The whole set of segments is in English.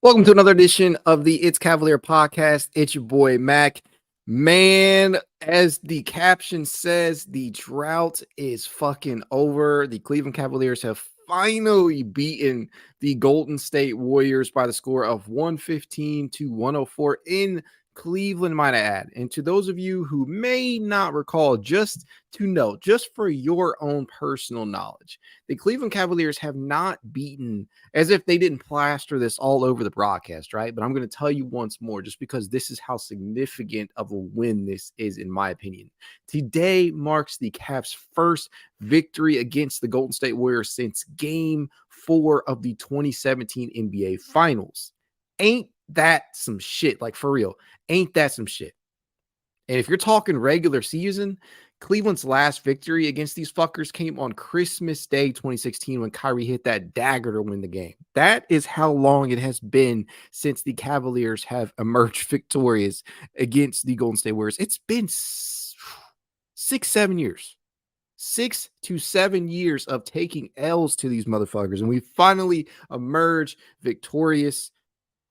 Welcome to another edition of the It's Cavalier podcast. It's your boy Mack. Man, as the caption says, the drought is fucking over. The Cleveland Cavaliers have finally beaten the Golden State Warriors by the score of 115-104 in Cleveland, might I add. And to those of you who may not recall, just to note, just for your own personal knowledge, the Cleveland Cavaliers have not beaten, as if they didn't plaster this all over the broadcast, right? But I'm going to tell you once more, just because this is how significant of a win this is, in my opinion. Today marks the Cavs' first victory against the Golden State Warriors since Game 4 of the 2017 NBA Finals. Ain't that some shit? Like, for real, ain't that some shit? And if you're talking regular season, Cleveland's last victory against these fuckers came on Christmas Day 2016 when Kyrie hit that dagger to win the game. That is how long it has been since the Cavaliers have emerged victorious against the Golden State Warriors. It's been 6-7 years. 6 to 7 years of taking L's to these motherfuckers, and we finally emerged victorious.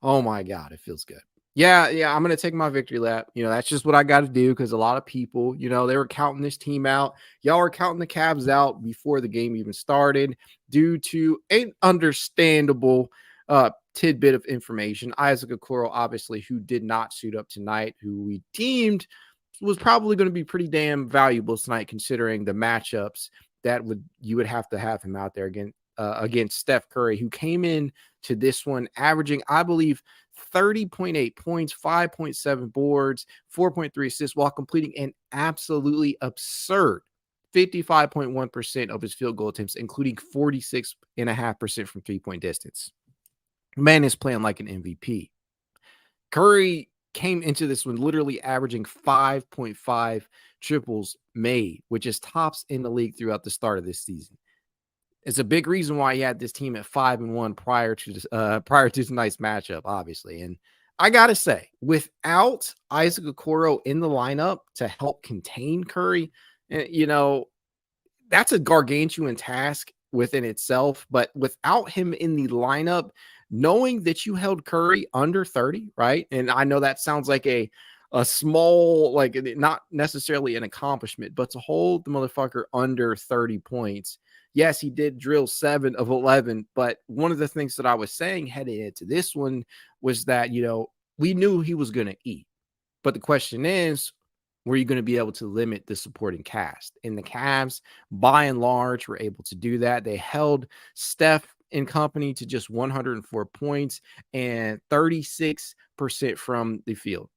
Oh my God, it feels good. Yeah, I'm going to take my victory lap. That's just what I got to do because a lot of people, they were counting this team out. Y'all were counting the Cavs out before the game even started due to an understandable tidbit of information. Isaac Okoro, obviously, who did not suit up tonight, who we deemed was probably going to be pretty damn valuable tonight considering the matchups that you would have to have him out there against Steph Curry, who came in to this one averaging, I believe, 30.8 points, 5.7 boards, 4.3 assists, while completing an absolutely absurd 55.1% of his field goal attempts, including 46.5% from three-point distance. Man is playing like an MVP. Curry came into this one literally averaging 5.5 triples made, which is tops in the league throughout the start of this season. It's a big reason why he had this team at 5-1 prior to tonight's matchup, obviously. And I gotta say, without Isaac Okoro in the lineup to help contain Curry, that's a gargantuan task within itself. But without him in the lineup, knowing that you held Curry under 30, right? And I know that sounds like a small, like not necessarily an accomplishment, but to hold the motherfucker under 30 points. Yes, he did drill 7 of 11, but one of the things that I was saying heading into this one was that, we knew he was going to eat. But the question is, were you going to be able to limit the supporting cast? And the Cavs, by and large, were able to do that. They held Steph and company to just 104 points and 36% from the field.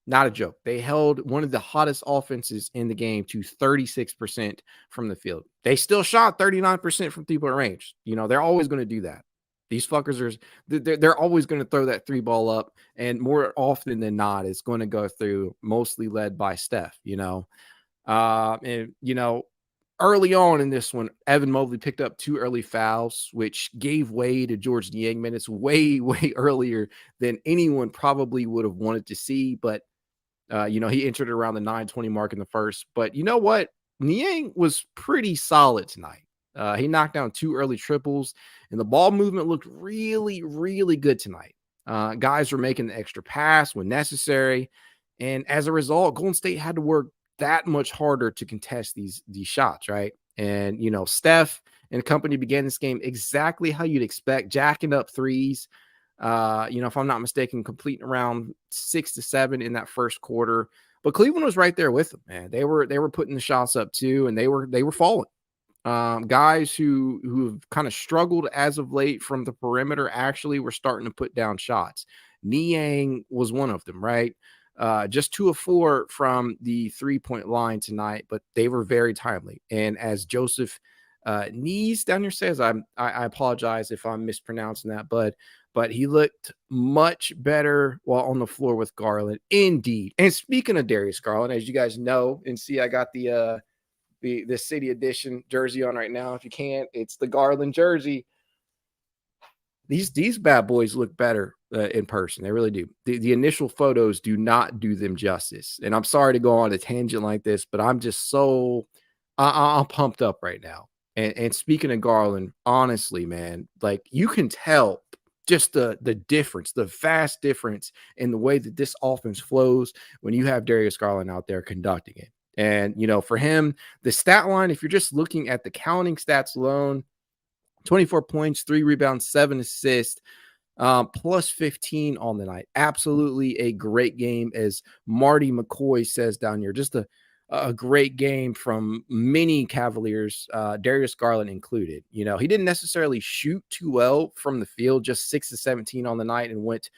Not a joke. They held one of the hottest offenses in the game to 36% from the field. They still shot 39% from three-point range. They're always going to do that. These fuckers they're always going to throw that three ball up, and more often than not, it's going to go through, mostly led by Steph. Early on in this one, Evan Mobley picked up 2 early fouls, which gave way to George Niang minutes way earlier than anyone probably would have wanted to see. But he entered around the 9:20 mark in the first. But you know what? Niang was pretty solid tonight. He knocked down 2 early triples, and the ball movement looked really good tonight. Guys were making the extra pass when necessary. And as a result, Golden State had to work that much harder to contest these shots, right? And, Steph and company began this game exactly how you'd expect, jacking up threes. If I'm not mistaken, completing around 6 to 7 in that first quarter. But Cleveland was right there with them, man. They were putting the shots up too, and they were falling. Guys who've kind of struggled as of late from the perimeter actually were starting to put down shots. Niang was one of them, right? Just 2 of 4 from the 3-point line tonight, but they were very timely. And as Joseph Knees down here says, I apologize if I'm mispronouncing that, but he looked much better while on the floor with Garland, indeed. And speaking of Darius Garland, as you guys know and see, I got the City Edition jersey on right now. If you can't, it's the Garland jersey. These bad boys look better in person. They really do. The initial photos do not do them justice. And I'm sorry to go on a tangent like this, but I'm just so I'm pumped up right now. And speaking of Garland, honestly, man, like you can tell just the difference, the vast difference in the way that this offense flows when you have Darius Garland out there conducting it. And, for him, the stat line, if you're just looking at the counting stats alone, 24 points, 3 rebounds, 7 assists, plus 15 on the night. Absolutely a great game, as Marty McCoy says down here. Just a great game from many Cavaliers, Darius Garland included. He didn't necessarily shoot too well from the field, just 6 to 17 on the night, and went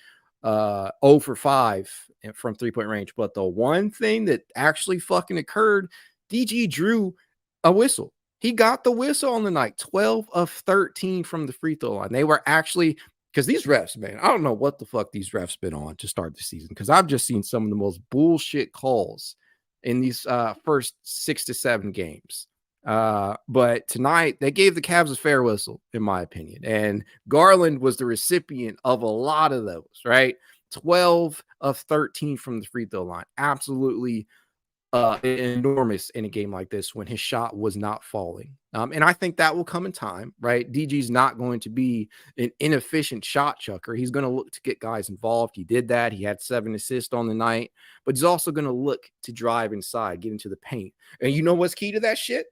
0 for 5 from 3-point range. But the one thing that actually fucking occurred, DG drew a whistle. He got the whistle on the night, 12 of 13 from the free throw line. They were actually, because these refs, man, I don't know what the fuck these refs been on to start the season, because I've just seen some of the most bullshit calls in these first 6 to 7 games. But tonight, they gave the Cavs a fair whistle, in my opinion. And Garland was the recipient of a lot of those, right? 12 of 13 from the free throw line. Absolutely enormous in a game like this when his shot was not falling. And I think that will come in time, right? DG's not going to be an inefficient shot chucker. He's going to look to get guys involved. He did that. He had 7 assists on the night, but he's also going to look to drive inside, get into the paint. And you know what's key to that shit?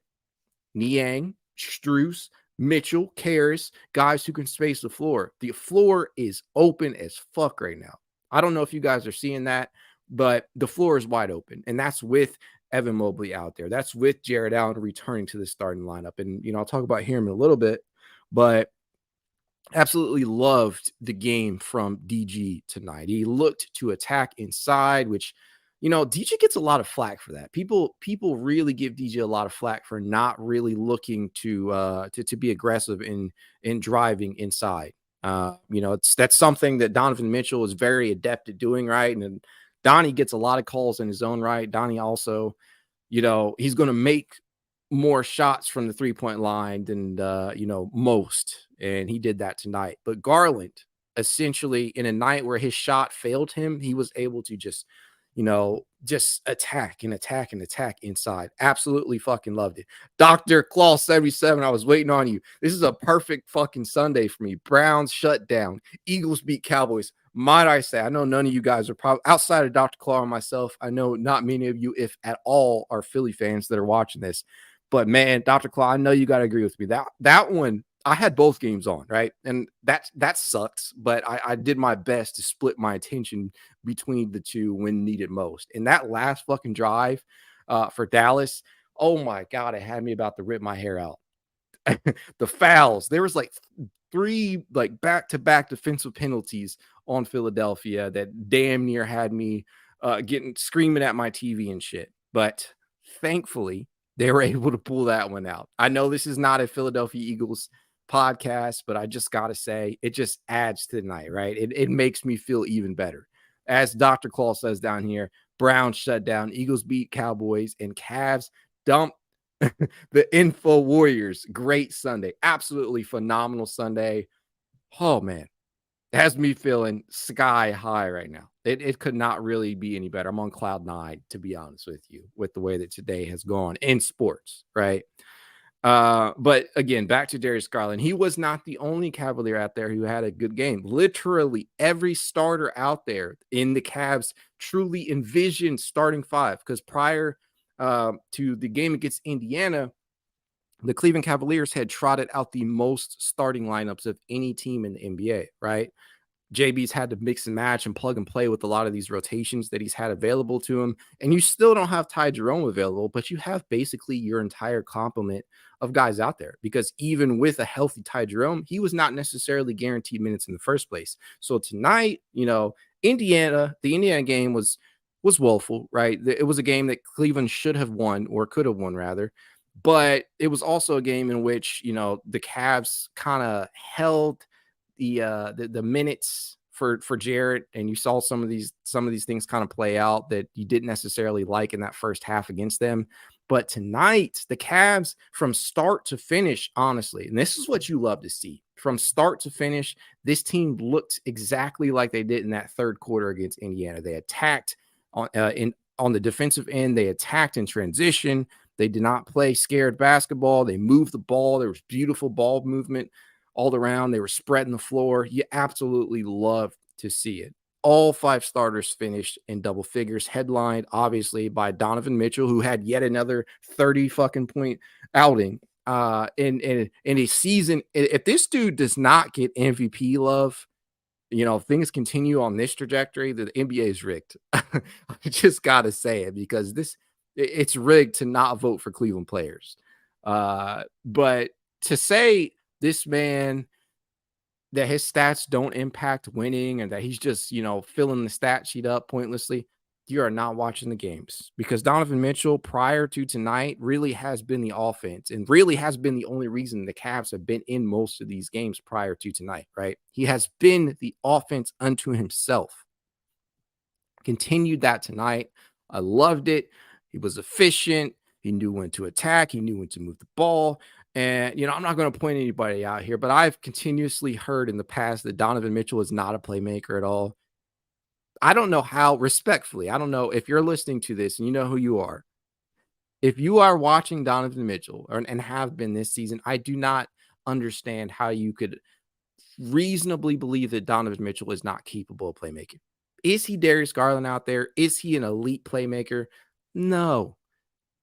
Niang, Strus, Mitchell, Karras, guys who can space the floor. The floor is open as fuck right now. I don't know if you guys are seeing that, but the floor is wide open, and that's with Evan Mobley out there. That's with Jared Allen returning to the starting lineup. And, I'll talk about him in a little bit, but absolutely loved the game from DG tonight. He looked to attack inside, which, DG gets a lot of flack for that. People really give DG a lot of flack for not really looking to be aggressive in driving inside. That's something that Donovan Mitchell is very adept at doing, right? And Donnie gets a lot of calls in his own right. Donnie also, he's going to make more shots from the 3-point line than, most. And he did that tonight. But Garland, essentially, in a night where his shot failed him, he was able to just attack and attack and attack inside. Absolutely fucking loved it. Dr. Claw 77, I was waiting on you. This is a perfect fucking Sunday for me. Browns shut down. Eagles beat Cowboys. Might I say, I know none of you guys are probably outside of Dr. Claw and myself. I know not many of you, if at all, are Philly fans that are watching this. But man, Dr. Claw, I know you got to agree with me. That one, I had both games on, right? And that sucks, but I did my best to split my attention between the two when needed most. And that last fucking drive for Dallas, oh my God, it had me about to rip my hair out. The fouls, there was like 3 like back-to-back defensive penalties on Philadelphia that damn near had me screaming at my TV and shit. But thankfully, they were able to pull that one out. I know this is not a Philadelphia Eagles podcast, but I just got to say, it just adds to the night, right? It makes me feel even better. As Dr. Claw says down here, Browns shut down, Eagles beat Cowboys, and Cavs dump the Info Warriors. Great Sunday. Absolutely phenomenal Sunday. Oh, man. It has me feeling sky high right now. It could not really be any better. I'm on cloud 9, to be honest with you, with the way that today has gone in sports, right? But again, back to Darius Garland. He was not the only Cavalier out there who had a good game. Literally every starter out there in the Cavs truly envisioned starting 5, because prior to the game against Indiana, the Cleveland Cavaliers had trotted out the most starting lineups of any team in the NBA, right? JB's had to mix and match and plug and play with a lot of these rotations that he's had available to him. And you still don't have Ty Jerome available, but you have basically your entire complement of guys out there, because even with a healthy Ty Jerome, he was not necessarily guaranteed minutes in the first place. So tonight, the Indiana game was woeful, right? It was a game that Cleveland should have won, or could have won rather. But it was also a game in which, the Cavs kind of held the minutes for Jarrett, and you saw some of these things kind of play out that you didn't necessarily like in that first half against them. But tonight, the Cavs, from start to finish, honestly, and this is what you love to see, from start to finish, this team looked exactly like they did in that third quarter against Indiana. They attacked on the defensive end. They attacked in transition. They did not play scared basketball. They moved the ball. There was beautiful ball movement all around. They were spreading the floor. You absolutely love to see it. All 5 starters finished in double figures, headlined obviously by Donovan Mitchell, who had yet another 30 fucking point outing in a season. If this dude does not get MVP love, if things continue on this trajectory, the NBA is rigged. I just got to say it, because it's rigged to not vote for Cleveland players. But to say this man, that his stats don't impact winning and that he's just, filling the stat sheet up pointlessly, you are not watching the games, because Donovan Mitchell prior to tonight really has been the offense and really has been the only reason the Cavs have been in most of these games prior to tonight, right? He has been the offense unto himself. Continued that tonight. I loved it. He was efficient. He knew when to attack. He knew when to move the ball. And, I'm not going to point anybody out here, but I've continuously heard in the past that Donovan Mitchell is not a playmaker at all. I don't know how, respectfully, I don't know if you're listening to this and you know who you are. If you are watching Donovan Mitchell and have been this season, I do not understand how you could reasonably believe that Donovan Mitchell is not capable of playmaking. Is he Darius Garland out there? Is he an elite playmaker? No.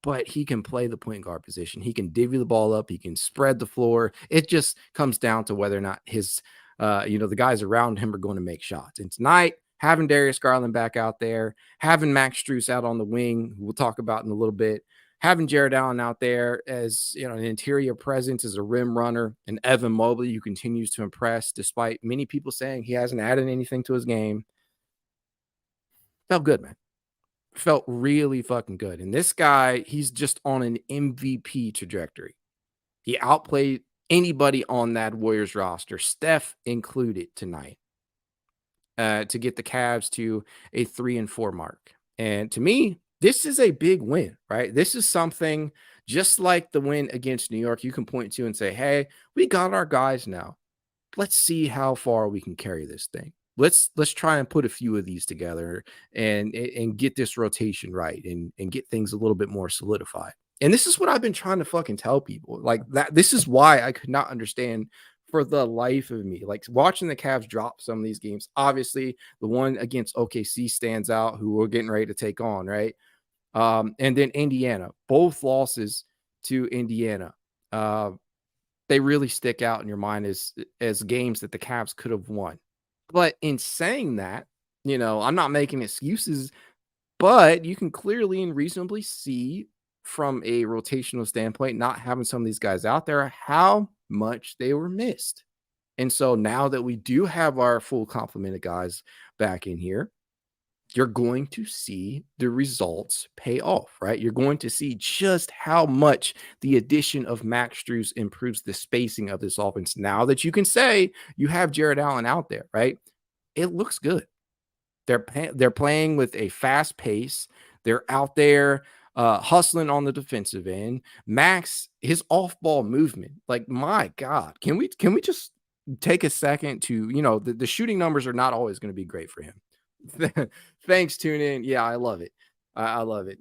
But he can play the point guard position. He can divvy the ball up. He can spread the floor. It just comes down to whether or not his, the guys around him are going to make shots. And tonight, having Darius Garland back out there, having Max Strus out on the wing, who we'll talk about in a little bit, having Jared Allen out there as, an interior presence as a rim runner, and Evan Mobley, who continues to impress despite many people saying he hasn't added anything to his game. Felt good, man. Felt really fucking good. And this guy, he's just on an MVP trajectory. He outplayed anybody on that Warriors roster, Steph included tonight, to get the Cavs to a 3-4 mark. And to me, this is a big win, right? This is something just like the win against New York you can point to and say, hey, we got our guys now. Let's see how far we can carry this thing. Let's try and put a few of these together and get this rotation right and get things a little bit more solidified. And this is what I've been trying to fucking tell people. Like that, this is why I could not understand for the life of me. Like watching the Cavs drop some of these games. Obviously, the one against OKC stands out, who we're getting ready to take on, right? And then Indiana, both losses to Indiana. They really stick out in your mind as games that the Cavs could have won. But in saying that, I'm not making excuses, but you can clearly and reasonably see from a rotational standpoint, not having some of these guys out there, how much they were missed. And so now that we do have our full complement of guys back in here, you're going to see the results pay off, right? You're going to see just how much the addition of Max Strus improves the spacing of this offense. Now that you can say you have Jared Allen out there, right? It looks good. They're playing with a fast pace. They're out there hustling on the defensive end. Max, his off-ball movement, like, my God, can we just take a second to, the shooting numbers are not always going to be great for him. Thanks, tune in. Yeah, I love it. I love it.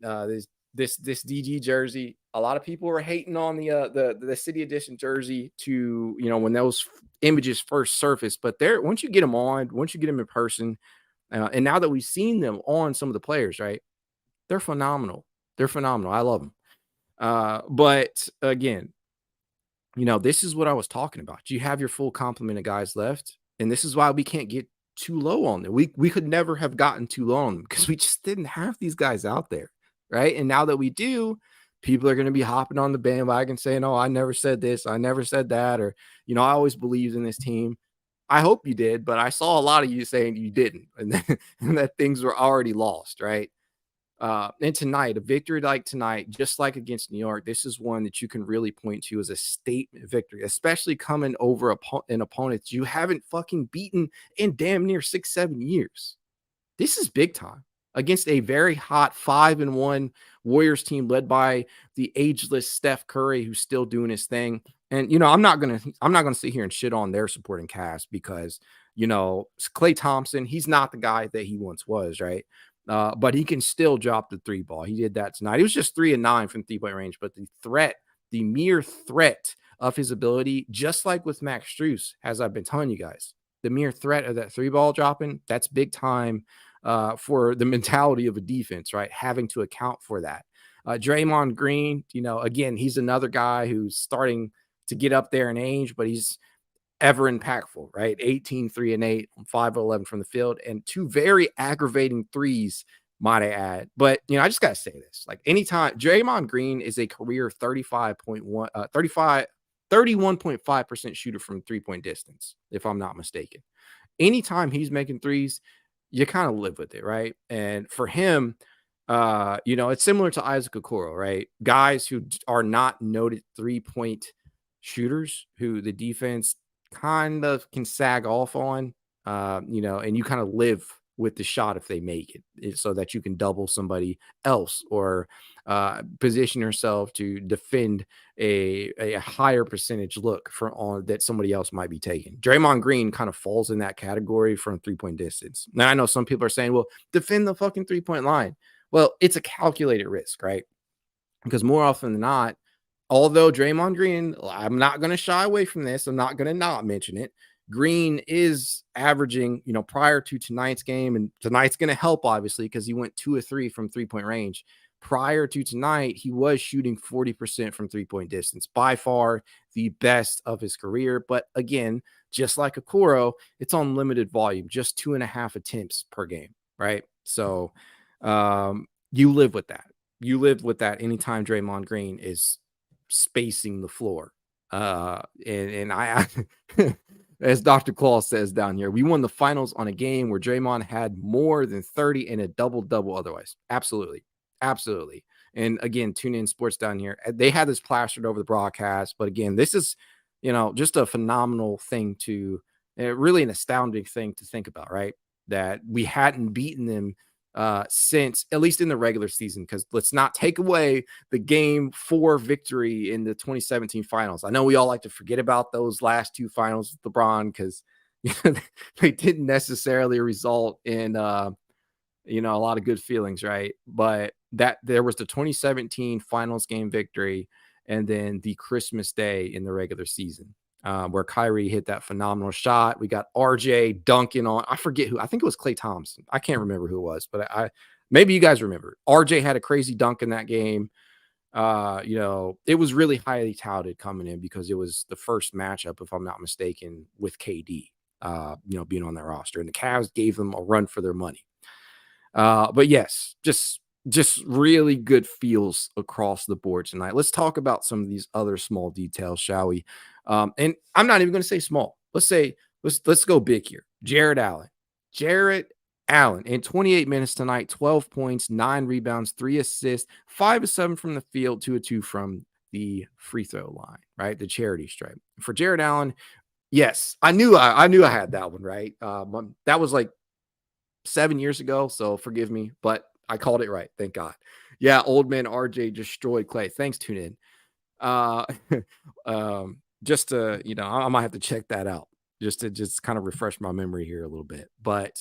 This DG jersey. A lot of people were hating on the City Edition jersey to when those images first surfaced, but once you get them in person, and now that we've seen them on some of the players, right? They're phenomenal. They're phenomenal. I love them. But again, this is what I was talking about. You have your full complement of guys left, and this is why we can't get too low on them. We could never have gotten too low on them because we just didn't have these guys out there, right? And now that we do, people are going to be hopping on the bandwagon saying, oh, I never said this, I never said that, or I always believed in this team. I hope you did, but I saw a lot of you saying you didn't, and that things were already lost, right? And tonight, a victory like tonight, just like against New York, this is one that you can really point to as a statement victory, especially coming over an opponent you haven't fucking beaten in damn near 6-7 years. This is big time against a very hot 5-1 Warriors team led by the ageless Steph Curry, who's still doing his thing. And I'm not gonna sit here and shit on their supporting cast because Klay Thompson, he's not the guy that he once was, right? But he can still drop the 3 ball. He did that tonight. He was just 3 and 9 from 3-point range, but the mere threat of his ability, just like with Max Strus, as I've been telling you guys. The mere threat of that three ball dropping, that's big time for the mentality of a defense, right? Having to account for that. Draymond Green, again, he's another guy who's starting to get up there in age, but he's ever impactful, right? 18, 3 and 8, 5 of 11 from the field, and two very aggravating threes, might I add. But, I just got to say this. Like, anytime Draymond Green is a career 31.5% shooter from 3-point distance, if I'm not mistaken. Anytime he's making threes, you kind of live with it, right? And for him, it's similar to Isaac Okoro, right? Guys who are not noted 3-point shooters who the defense kind of can sag off on, and you kind of live with the shot if they make it so that you can double somebody else or position yourself to defend a higher percentage look for on that somebody else might be taking. Draymond Green kind of falls in that category from 3-point distance. Now I know some people are saying, well, defend the fucking 3-point line. Well, it's a calculated risk, right? Because more often than not, although Draymond Green, I'm not going to shy away from this. I'm not going to not mention it. Green is averaging, prior to tonight's game, and tonight's going to help, obviously, because he went 2 of 3 from 3-point range. Prior to tonight, he was shooting 40% from 3-point distance, by far the best of his career. But again, just like Okoro, it's on limited volume, just 2.5 attempts per game, right? So you live with that. You live with that anytime Draymond Green is spacing the floor. And I as Dr. Claus says down here, we won the finals on a game where Draymond had more than 30 and a double-double otherwise. Absolutely. Absolutely. And again, Tune In Sports down here, they had this plastered over the broadcast. But again, this is, just a phenomenal thing really an astounding thing to think about, right? That we hadn't beaten them since, at least in the regular season, because let's not take away the game 4 victory in the 2017 finals. I know we all like to forget about those last 2 finals with LeBron because they didn't necessarily result in a lot of good feelings, right? But that there was the 2017 finals game victory and then the Christmas Day in the regular season. Where Kyrie hit that phenomenal shot. We got RJ dunking on, I forget who, I think it was Klay Thompson. I can't remember who it was, but maybe you guys remember. RJ had a crazy dunk in that game. It was really highly touted coming in because it was the first matchup, if I'm not mistaken, with KD, being on that roster. And the Cavs gave them a run for their money. But yes, just really good feels across the board tonight. Let's talk about some of these other small details, shall we? And I'm not even going to say small. Let's go big here. Jarrett Allen in 28 minutes tonight, 12 points, 9 rebounds, 3 assists, 5 of 7 from the field, 2 of 2 from the free throw line, right? The charity stripe. For Jarrett Allen, yes, I knew I had that one right. That was like 7 years ago, so forgive me, but I called it right. Thank God. Yeah, old man RJ destroyed Klay. Thanks, Tune In. Just to, I might have to check that out just to kind of refresh my memory here a little bit. But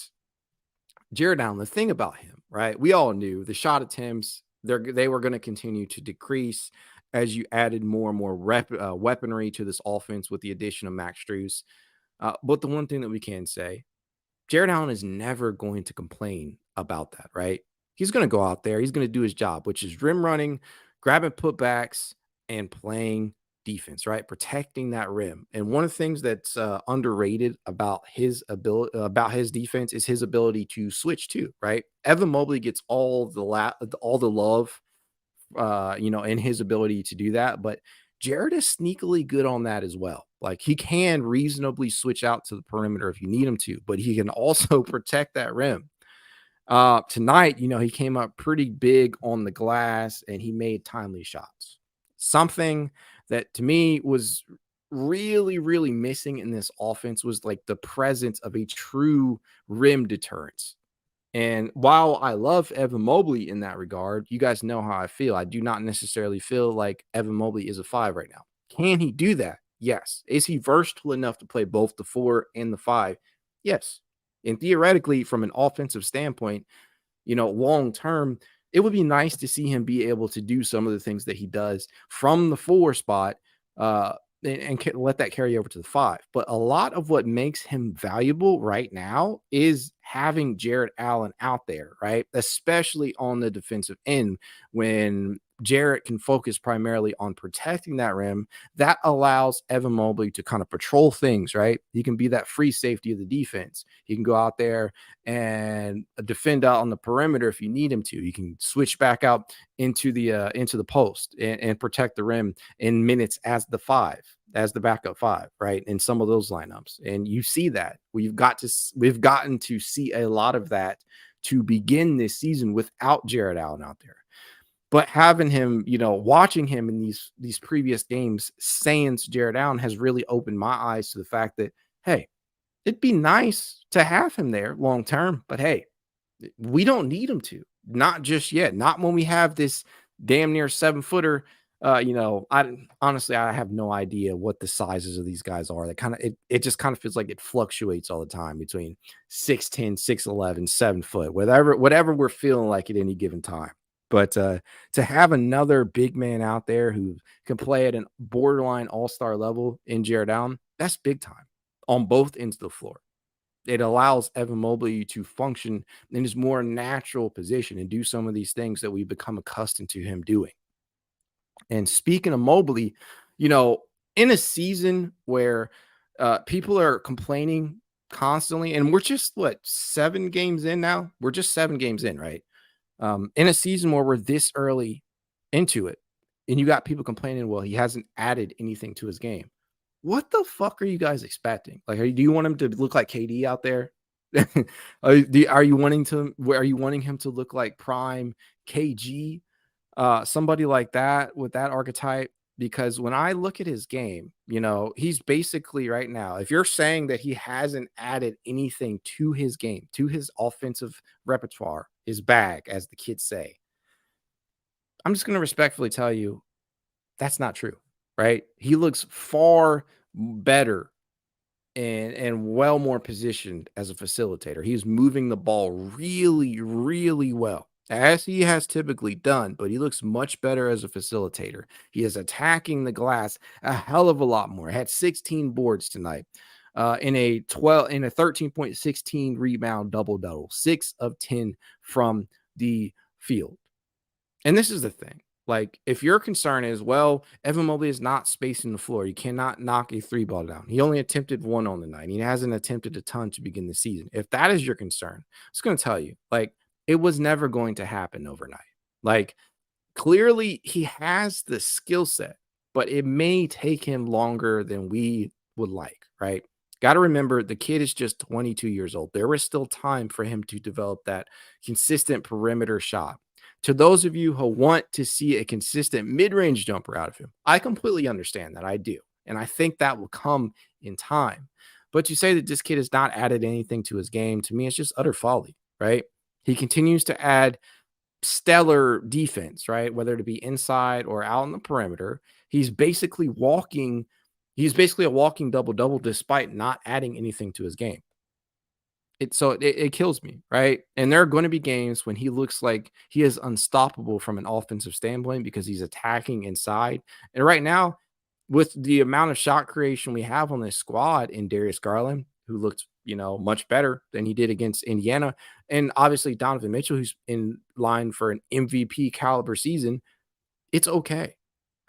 Jarrett Allen, the thing about him, right? We all knew the shot attempts, they were going to continue to decrease as you added more and more weaponry to this offense with the addition of Max Strus. But the one thing that we can say, Jarrett Allen is never going to complain about that, right? He's going to go out there. He's going to do his job, which is rim running, grabbing putbacks, and playing defense, right? Protecting that rim. And one of the things that's underrated about his ability, about his defense, is his ability to switch too, right? Evan Mobley gets all the love, in his ability to do that, but Jarrett is sneakily good on that as well. Like, he can reasonably switch out to the perimeter if you need him to, but he can also protect that rim. Tonight, he came up pretty big on the glass and he made timely shots. Something that to me was really, really missing in this offense was like the presence of a true rim deterrence. And while I love Evan Mobley in that regard, you guys know how I feel. I do not necessarily feel like Evan Mobley is a 5 right now. Can he do that? Yes. Is he versatile enough to play both the 4 and the 5? Yes. And theoretically, from an offensive standpoint, long term, it would be nice to see him be able to do some of the things that he does from the 4 spot, and can let that carry over to the 5. But a lot of what makes him valuable right now is having Jared Allen out there, right? Especially on the defensive end when Jarrett can focus primarily on protecting that rim. That allows Evan Mobley to kind of patrol things, right? He can be that free safety of the defense. He can go out there and defend out on the perimeter if you need him to. You can switch back out into the post and protect the rim in minutes as the 5, as the backup 5, right? In some of those lineups. And you see that. We've gotten to see a lot of that to begin this season without Jared Allen out there. But having him, watching him in these previous games since Jared Allen has really opened my eyes to the fact that, hey, it'd be nice to have him there long term, but hey, we don't need him to. Not just yet. Not when we have this damn near 7-footer. I honestly I have no idea what the sizes of these guys are. That kind of it just kind of feels like it fluctuates all the time between 6'10, 6'11, 7 foot, whatever we're feeling like at any given time. But to have another big man out there who can play at an borderline all-star level in Jared Allen, that's big time on both ends of the floor. It allows Evan Mobley to function in his more natural position and do some of these things that we've become accustomed to him doing. And speaking of Mobley, in a season where people are complaining constantly, and we're just 7 games in now? We're just 7 games in, right? In a season where we're this early into it, and you got people complaining, well, he hasn't added anything to his game. What the fuck are you guys expecting? Like, do you want him to look like KD out there? Are you wanting him to look like prime KG? Somebody like that with that archetype? Because when I look at his game, he's basically right now, if you're saying that he hasn't added anything to his game, to his offensive repertoire, his bag, as the kids say, I'm just going to respectfully tell you that's not true, right? He looks far better and well more positioned as a facilitator. He's moving the ball really, really well, as he has typically done, but he looks much better as a facilitator. He is attacking the glass a hell of a lot more. Had 16 boards tonight. In a 13.16 rebound double-double, 6 of 10 from the field. And this is the thing. Like, if your concern is, well, Evan Mobley is not spacing the floor, you cannot knock a 3-ball down. He only attempted 1 on the night. He hasn't attempted a ton to begin the season. If that is your concern, I'm just going to tell you, like, it was never going to happen overnight. Like, clearly he has the skill set, but it may take him longer than we would like, right? Got to remember, the kid is just 22 years old. There is still time for him to develop that consistent perimeter shot. To those of you who want to see a consistent mid-range jumper out of him, I completely understand that. I do. And I think that will come in time. But to say that this kid has not added anything to his game, to me, it's just utter folly, right? He continues to add stellar defense, right? Whether it be inside or out on the perimeter. He's basically a walking double-double despite not adding anything to his game. It kills me, right? And there are going to be games when he looks like he is unstoppable from an offensive standpoint because he's attacking inside. And right now, with the amount of shot creation we have on this squad in Darius Garland, who looked, much better than he did against Indiana, and obviously Donovan Mitchell, who's in line for an MVP caliber season, it's okay.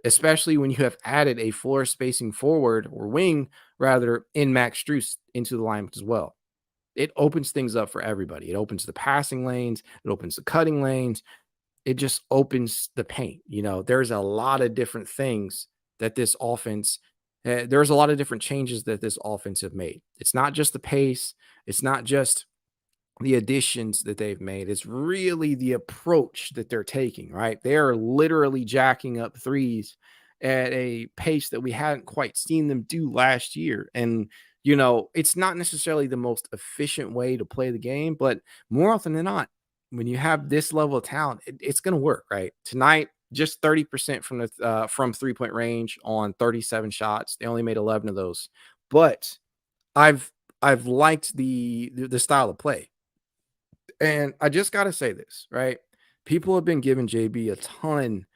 Especially when you have added a floor spacing forward or wing, rather, in Max Strus into the lineup as well. It opens things up for everybody. It opens the passing lanes. It opens the cutting lanes. It just opens the paint. There's a lot of different things that this offense, there's a lot of different changes that this offense have made. It's not just the pace. It's not just the additions that they've made. It's really the approach that they're taking, right? They are literally jacking up threes at a pace that we hadn't quite seen them do last year. And it's not necessarily the most efficient way to play the game, but more often than not, when you have this level of talent, it's going to work, right? Tonight, just 30% from 3-point range on 37 shots. They only made 11 of those, but I've liked the style of play, and I just got to say this, right? People have been giving JB a ton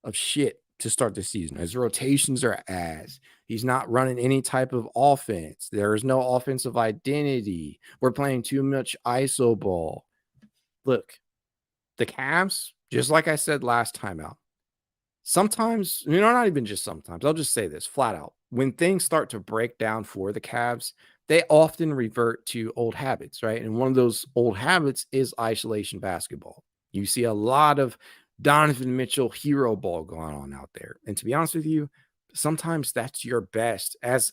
of shit to start the season. His rotations are ass. He's not running any type of offense. There is no offensive identity. We're playing too much ISO ball. Look, the Cavs, just like I said last time out, sometimes, not even just sometimes, I'll just say this flat out. When things start to break down for the Cavs, they often revert to old habits, right? And one of those old habits is isolation basketball. You see a lot of Donovan Mitchell hero ball going on out there. And to be honest with you, sometimes that's your best as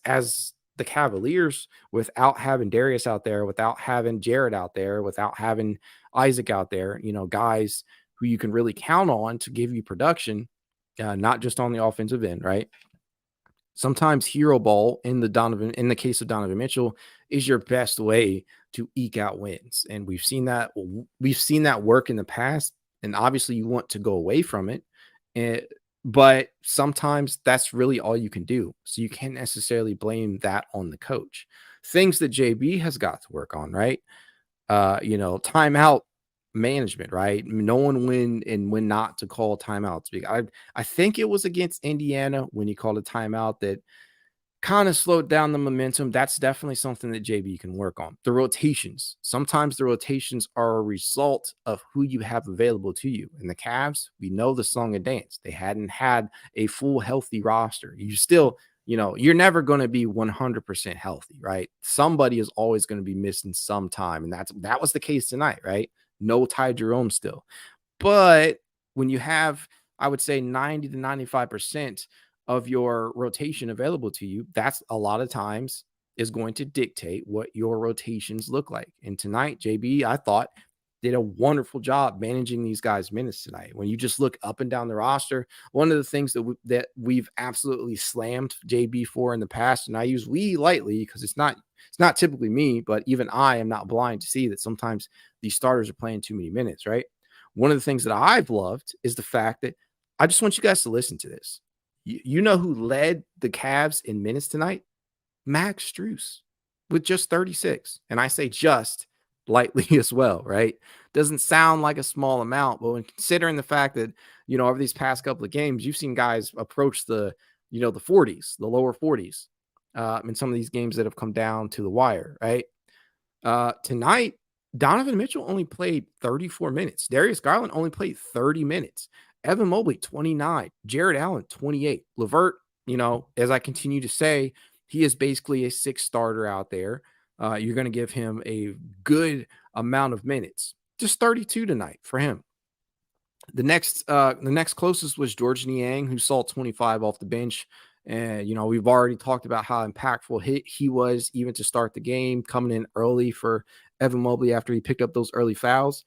the Cavaliers, without having Darius out there, without having Jared out there, without having Isaac out there, guys who you can really count on to give you production, not just on the offensive end, right? Sometimes hero ball in the case of Donovan Mitchell is your best way to eke out wins. And we've seen that work in the past. And obviously you want to go away from it. And, but sometimes that's really all you can do. So you can't necessarily blame that on the coach. Things that JB has got to work on, right? Timeout management, right? Knowing when and when not to call timeouts. I think it was against Indiana when he called a timeout that kind of slowed down the momentum. That's definitely something that JB can work on. The rotations. Sometimes the rotations are a result of who you have available to you. In the Cavs, we know the song and dance. They hadn't had a full healthy roster. You still, you're never going to be 100% healthy, right? Somebody is always going to be missing some time. And that was the case tonight, right? No Ty Jerome still. But when you have, I would say 90 to 95% of your rotation available to you, that's a lot of times is going to dictate what your rotations look like. And tonight, JB, I thought, did a wonderful job managing these guys' minutes tonight. When you just look up and down the roster, one of the things that we've absolutely slammed JB for in the past, and I use we lightly because it's not typically me, but even I am not blind to see that sometimes these starters are playing too many minutes, right? One of the things that I've loved is the fact that I just want you guys to listen to this. You know who led the Cavs in minutes tonight? Mack with just 36. And I say just lightly as well, right? Doesn't sound like a small amount, but when considering the fact that, over these past couple of games, you've seen guys approach the 40s, the lower 40s, in some of these games that have come down to the wire, right? Tonight, Donovan Mitchell only played 34 minutes. Darius Garland only played 30 minutes. Evan Mobley, 29. Jared Allen, 28. LeVert, as I continue to say, he is basically a sixth starter out there. You're going to give him a good amount of minutes. Just 32 tonight for him. The next closest was George Niang, who saw 25 off the bench. And, we've already talked about how impactful he was even to start the game, coming in early for Evan Mobley after he picked up those early fouls.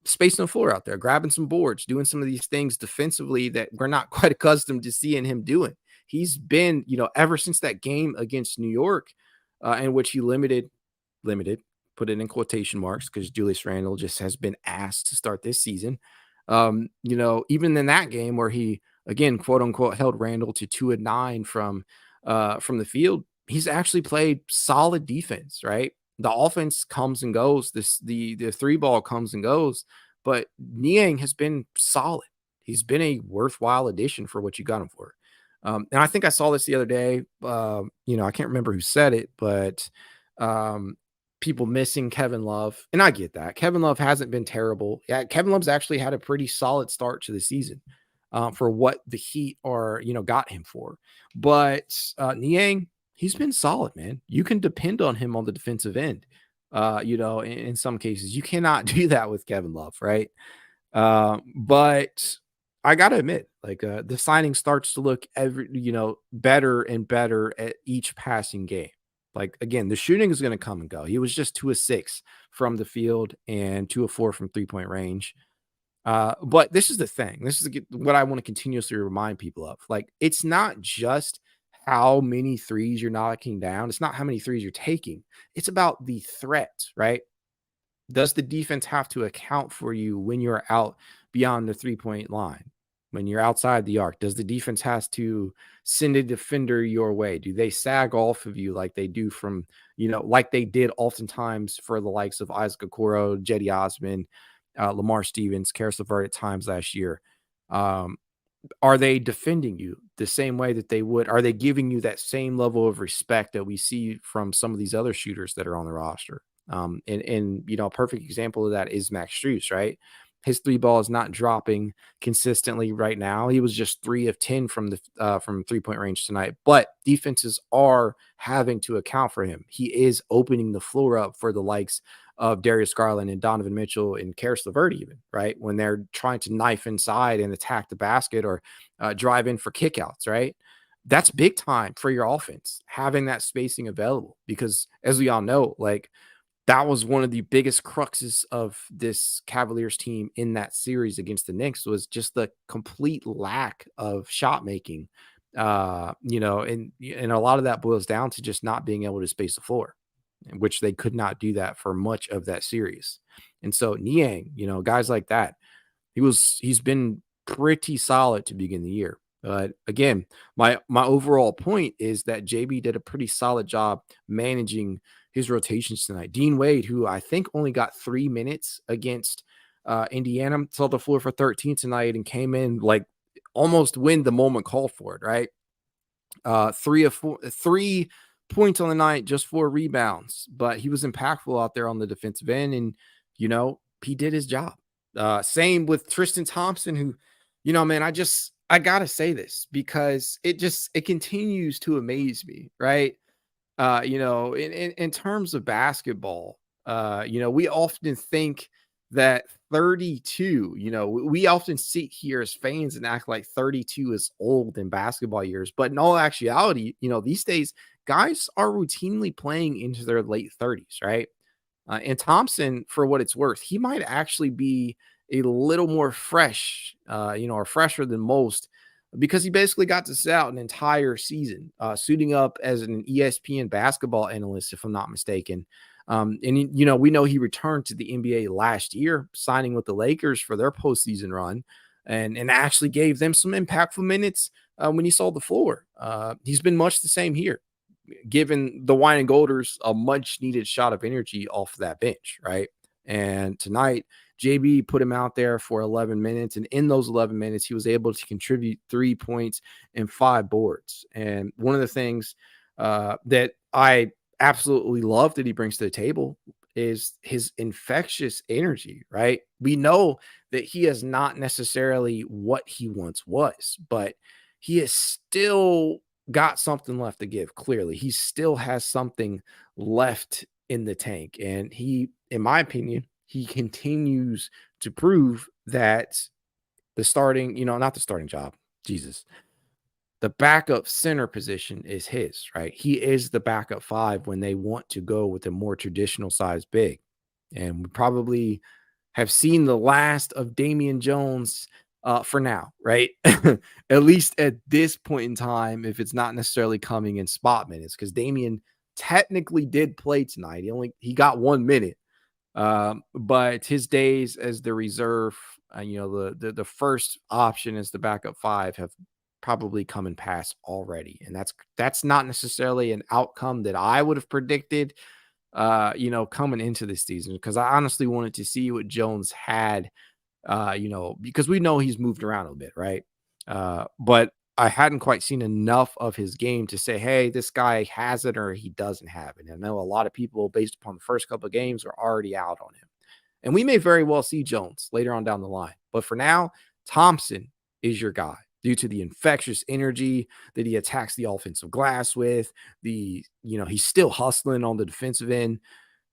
Spacing the floor out there, grabbing some boards, doing some of these things defensively that we're not quite accustomed to seeing him doing. He's been, ever since that game against New York, in which he limited, put it in quotation marks because Julius Randle just has been asked to start this season. Even in that game where he, again, quote unquote, held Randle to 2 of 9 from the field, he's actually played solid defense, right? The offense comes and goes. The three ball comes and goes, but Niang has been solid. He's been a worthwhile addition for what you got him for. And I think I saw this the other day. I can't remember who said it, but people missing Kevin Love. And I get that. Kevin Love hasn't been terrible. Yeah, Kevin Love's actually had a pretty solid start to the season for what the Heat are, got him for. But Niang, he's been solid, man. You can depend on him on the defensive end. In some cases, you cannot do that with Kevin Love, right? But I gotta admit, the signing starts to look better and better at each passing game. Like, again, the shooting is going to come and go. He was just 2 of 6 from the field and 2 of 4 from 3-point range. But this is the thing. This is what I want to continuously remind people of. Like, it's not just how many threes you're knocking down. It's not how many threes you're taking. It's about the threat, right? Does the defense have to account for you when you're out beyond the 3-point line? When you're outside the arc, does the defense has to send a defender your way? Do they sag off of you like they do from, like they did oftentimes for the likes of Isaac Okoro, Jetty Osman, Lamar Stevens, Karis LeVert at times last year? Are they defending you the same way that they would? Are they giving you that same level of respect that we see from some of these other shooters that are on the roster? And a perfect example of that is Max Strus, right? His three ball is not dropping consistently right now. He was just 3 of 10 from the from 3 point range tonight, but defenses are having to account for him. He is opening the floor up for the likes of Darius Garland and Donovan Mitchell and Karis LeVert, even right when they're trying to knife inside and attack the basket or drive in for kickouts, right? That's big time for your offense, having that spacing available because, as we all know, like that was one of the biggest cruxes of this Cavaliers team in that series against the Knicks was just the complete lack of shot making. And a lot of that boils down to just not being able to space the floor, which they could not do that for much of that series. And so Niang, guys like that, he's been pretty solid to begin the year. But again, my overall point is that JB did a pretty solid job managing his rotations tonight. Dean Wade, who I think only got 3 minutes against Indiana, saw the floor for 13 tonight and came in like almost when the moment called for it, right? 3 points on the night, just 4 rebounds, but he was impactful out there on the defensive end, and he did his job. Same with Tristan Thompson, who, man, I gotta say this because it continues to amaze me, right? In terms of basketball, we often think that 32, we often sit here as fans and act like 32 is old in basketball years. But in all actuality, these days, guys are routinely playing into their late 30s, right? And Thompson, for what it's worth, he might actually be a little more fresh, or fresher than most because he basically got to sit out an entire season, suiting up as an ESPN basketball analyst, if I'm not mistaken. And we know he returned to the NBA last year, signing with the Lakers for their postseason run, and actually gave them some impactful minutes when he saw the floor. He's been much the same here, giving the Wine and Golders a much needed shot of energy off of that bench, right? And tonight, JB put him out there for 11 minutes. And in those 11 minutes, he was able to contribute 3 points and 5 boards. And one of the things that I absolutely love that he brings to the table is his infectious energy, right? We know that he is not necessarily what he once was, but he is still got something left to give. Clearly, he still has something left in the tank. And he, in my opinion, he continues to prove that the starting, not the starting job, Jesus, the backup center position is his, right? He is the backup five when they want to go with a more traditional size big. And we probably have seen the last of Damian Jones for now, right? At least at this point in time, if it's not necessarily coming in spot minutes, because Damian technically did play tonight. He got 1 minute. But his days as the reserve, the first option as the backup five have probably come and passed already. And that's not necessarily an outcome that I would have predicted, coming into this season, because I honestly wanted to see what Jones had, because we know he's moved around a bit, right? But I hadn't quite seen enough of his game to say, hey, this guy has it or he doesn't have it. And I know a lot of people, based upon the first couple of games, are already out on him. And we may very well see Jones later on down the line. But for now, Thompson is your guy due to the infectious energy that he attacks the offensive glass with. He's still hustling on the defensive end.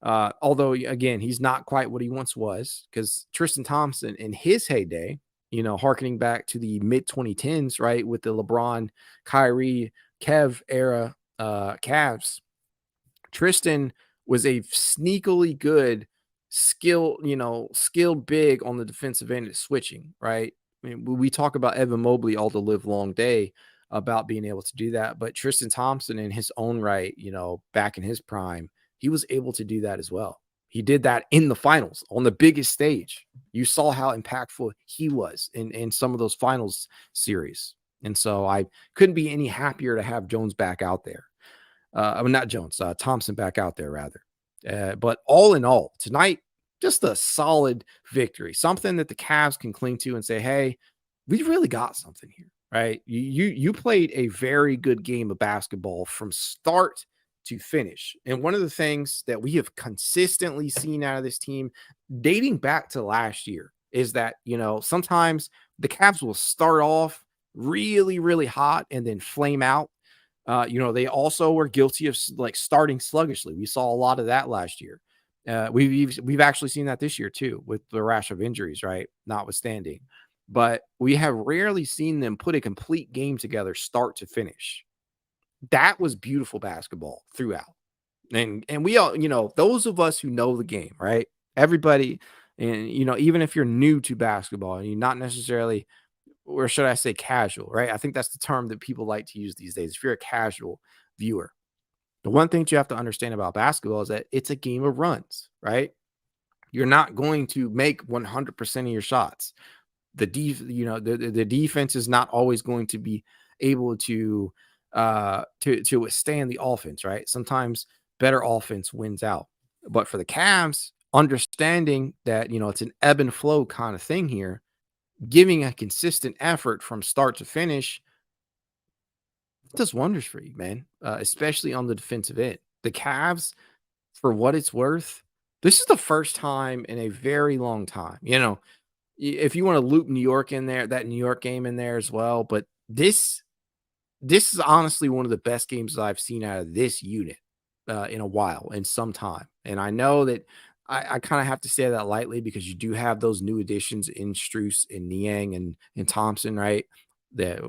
Although, again, he's not quite what he once was, because Tristan Thompson in his heyday, harkening back to the mid 2010s, right, with the LeBron, Kyrie, Kev era Cavs, Tristan was a sneakily good skilled big on the defensive end at switching, right? I mean, we talk about Evan Mobley all the live long day about being able to do that, but Tristan Thompson in his own right, back in his prime, he was able to do that as well. He did that in the finals on the biggest stage. You saw how impactful he was in some of those finals series. And so I couldn't be any happier to have Jones back out there. Not Jones, Thompson back out there rather. But all in all, tonight, just a solid victory, something that the Cavs can cling to and say, hey, we really got something here, right? You played a very good game of basketball from start to finish. And one of the things that we have consistently seen out of this team dating back to last year is that, sometimes the Cavs will start off really, really hot and then flame out. They also were guilty of like starting sluggishly. We saw a lot of that last year. We've actually seen that this year too, with the rash of injuries, right? Notwithstanding, but we have rarely seen them put a complete game together, start to finish. That was beautiful basketball throughout, and we all, those of us who know the game, right? Everybody, and even if you're new to basketball and you're not necessarily, or should I say casual, right? I think that's the term that people like to use these days. If you're a casual viewer, the one thing that you have to understand about basketball is that it's a game of runs, right? You're not going to make 100% of your shots. The defense is not always going to be able to withstand the offense, right? Sometimes better offense wins out. But for the Cavs, understanding that, it's an ebb and flow kind of thing here, giving a consistent effort from start to finish does wonders for you, man, especially on the defensive end. The Cavs, for what it's worth, this is the first time in a very long time. If you want to loop New York in there, that New York game in there as well, but this is honestly one of the best games that I've seen out of this unit in a while, in some time. And I know that I kind of have to say that lightly because you do have those new additions in Struess and Niang and Thompson, right? That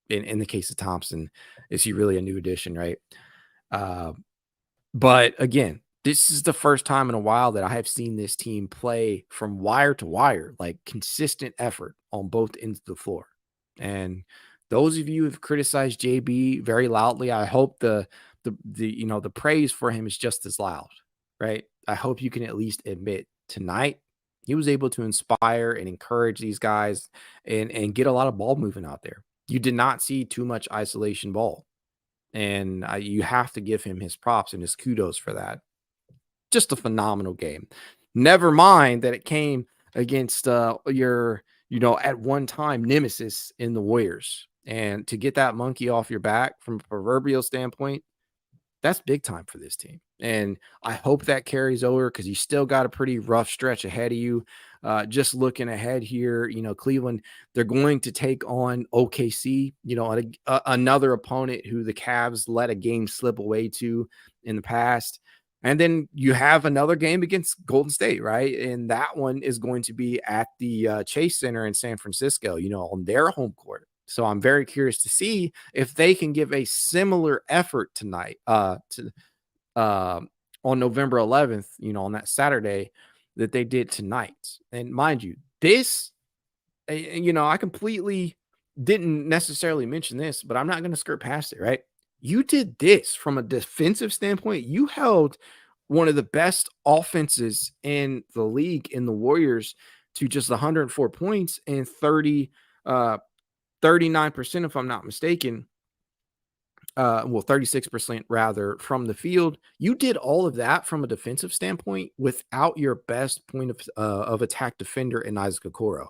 in the case of Thompson, is he really a new addition, right? Uh, but again, this is the first time in a while that I have seen this team play from wire to wire, like consistent effort on both ends of the floor. And those of you who've criticized JB very loudly, I hope the praise for him is just as loud, right? I hope you can at least admit tonight he was able to inspire and encourage these guys and get a lot of ball movement out there. You did not see too much isolation ball, and you have to give him his props and his kudos for that. Just a phenomenal game. Never mind that it came against your, at one time nemesis in the Warriors. And to get that monkey off your back from a proverbial standpoint, that's big time for this team. And I hope that carries over because you still got a pretty rough stretch ahead of you. Just looking ahead here, Cleveland, they're going to take on OKC, another opponent who the Cavs let a game slip away to in the past. And then you have another game against Golden State, right? And that one is going to be at the Chase Center in San Francisco, on their home court. So I'm very curious to see if they can give a similar effort tonight on November 11th, on that Saturday that they did tonight. And mind you, this, I completely didn't necessarily mention this, but I'm not going to skirt past it, right? You did this from a defensive standpoint. You held one of the best offenses in the league in the Warriors to just 104 points and 39%, if I'm not mistaken. 36% rather from the field. You did all of that from a defensive standpoint without your best point of attack defender in Isaac Okoro.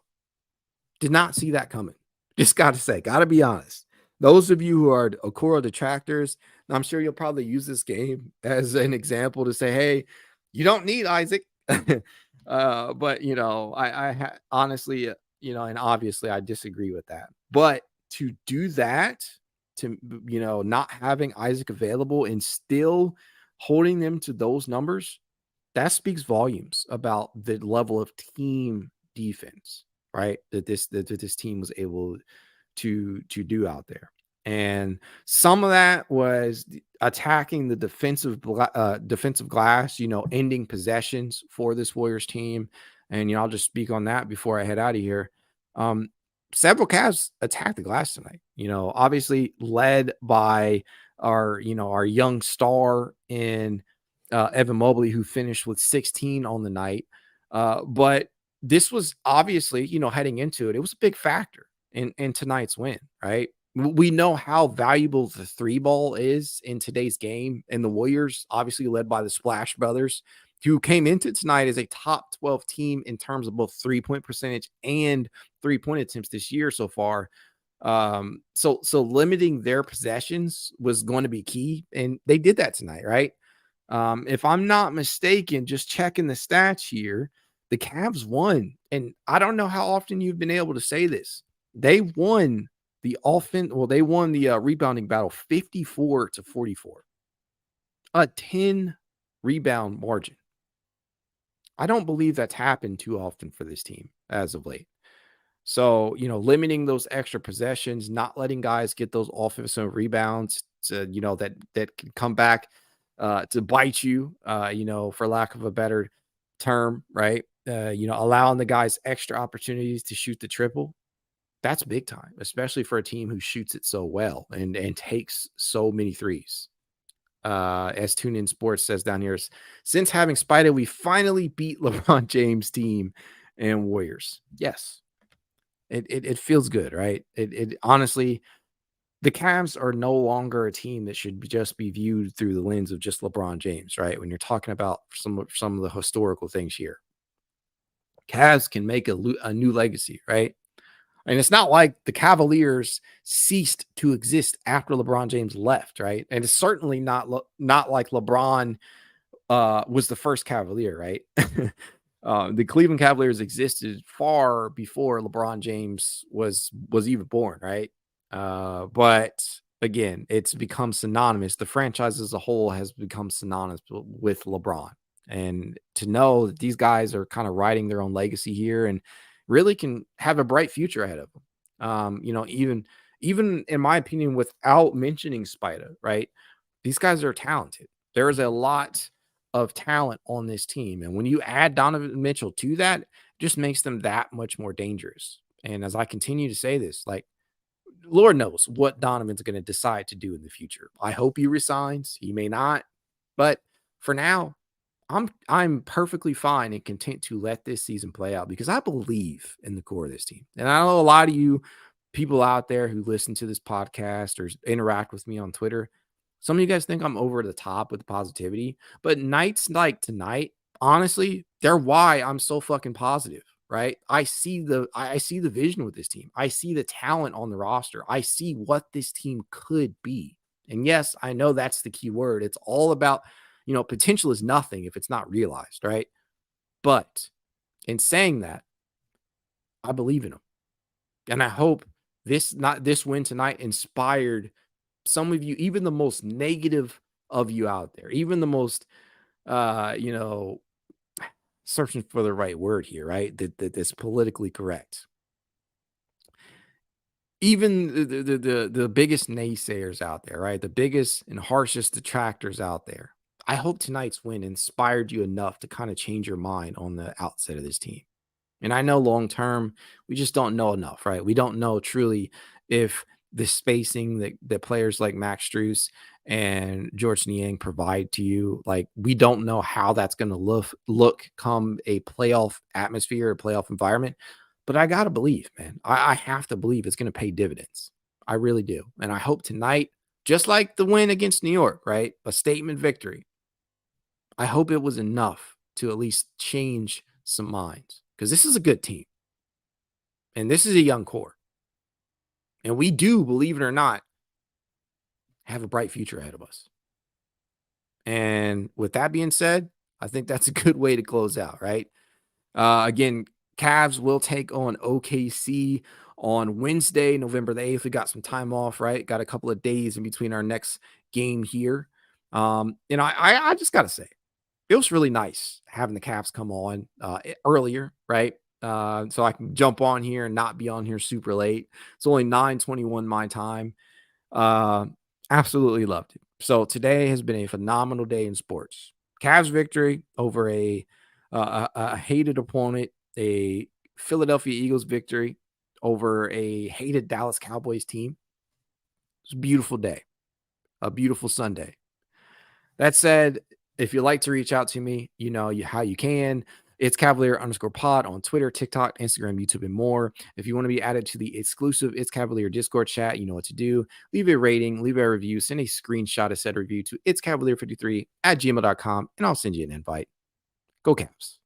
Did not see that coming. Just got to say, got to be honest. Those of you who are Okoro detractors, I'm sure you'll probably use this game as an example to say, hey, you don't need Isaac. But, I honestly, and obviously I disagree with that. But to do that, to, not having Isaac available and still holding them to those numbers, that speaks volumes about the level of team defense, right? That this team was able to do out there. And some of that was attacking the defensive glass, ending possessions for this Warriors team. And, I'll just speak on that before I head out of here. Several Cavs attacked the glass tonight, obviously led by our young star in Evan Mobley, who finished with 16 on the night. But this was obviously, heading into it, it was a big factor in tonight's win, right? We know how valuable the three ball is in today's game, and the Warriors, obviously led by the Splash Brothers, who came into tonight as a top 12 team in terms of both 3-point percentage and 3-point attempts this year so far. So limiting their possessions was going to be key, and they did that tonight, right? If I'm not mistaken, just checking the stats here, the Cavs won, and I don't know how often you've been able to say this. They won the offense. Well, they won the rebounding battle 54-44, a 10 rebound margin. I don't believe that's happened too often for this team as of late. So, limiting those extra possessions, not letting guys get those offensive rebounds to, that can come back to bite you, for lack of a better term, right? Allowing the guys extra opportunities to shoot the triple. That's big time, especially for a team who shoots it so well and takes so many threes. As Tune In Sports says down here, since having Spider, we finally beat LeBron James' team and Warriors. Yes, it feels good, right? It honestly, the Cavs are no longer a team that should just be viewed through the lens of just LeBron James, right? When you're talking about some of the historical things here, Cavs can make a new legacy, right? And it's not like the Cavaliers ceased to exist after LeBron James left, right? And it's certainly not like LeBron was the first Cavalier, right? The Cleveland Cavaliers existed far before LeBron James was even born, right? But again, it's become synonymous. The franchise as a whole has become synonymous with LeBron. And to know that these guys are kind of writing their own legacy here and really can have a bright future ahead of them. Even in my opinion, without mentioning Spida, right? These guys are talented. There is a lot of talent on this team. And when you add Donovan Mitchell to that, it just makes them that much more dangerous. And as I continue to say this, like, Lord knows what Donovan's going to decide to do in the future. I hope he resigns. He may not. But for now, I'm perfectly fine and content to let this season play out because I believe in the core of this team. And I know a lot of you people out there who listen to this podcast or interact with me on Twitter, some of you guys think I'm over the top with positivity, but nights like tonight, honestly, they're why I'm so fucking positive, right? I see the vision with this team. I see the talent on the roster. I see what this team could be. And yes, I know that's the key word. It's all about, potential is nothing if it's not realized, right? But in saying that, I believe in them. And I hope this win tonight inspired some of you, even the most negative of you out there, even the most, searching for the right word here, right? That's politically correct. Even the biggest naysayers out there, right? The biggest and harshest detractors out there. I hope tonight's win inspired you enough to kind of change your mind on the outset of this team. And I know long term, we just don't know enough, right? We don't know truly if the spacing that players like Max Strus and George Niang provide to you, like, we don't know how that's going to look come a playoff atmosphere, a playoff environment. But I got to believe, man. I have to believe it's going to pay dividends. I really do. And I hope tonight, just like the win against New York, right? A statement victory. I hope it was enough to at least change some minds because this is a good team and this is a young core. And we do, believe it or not, have a bright future ahead of us. And with that being said, I think that's a good way to close out, right? Again, Cavs will take on OKC on Wednesday, November the 8th. We got some time off, right? Got a couple of days in between our next game here. I just got to say, it was really nice having the Cavs come on earlier, right? So I can jump on here and not be on here super late. It's only 9:21 my time. Absolutely loved it. So today has been a phenomenal day in sports. Cavs victory over a hated opponent, a Philadelphia Eagles victory over a hated Dallas Cowboys team. It's a beautiful day, a beautiful Sunday. That said, if you'd like to reach out to me, you know how you can. It's Cavalier_pod on Twitter, TikTok, Instagram, YouTube, and more. If you want to be added to the exclusive It's Cavalier Discord chat, you know what to do. Leave a rating, leave a review, send a screenshot of said review to itscavalier53@gmail.com, and I'll send you an invite. Go Cavs.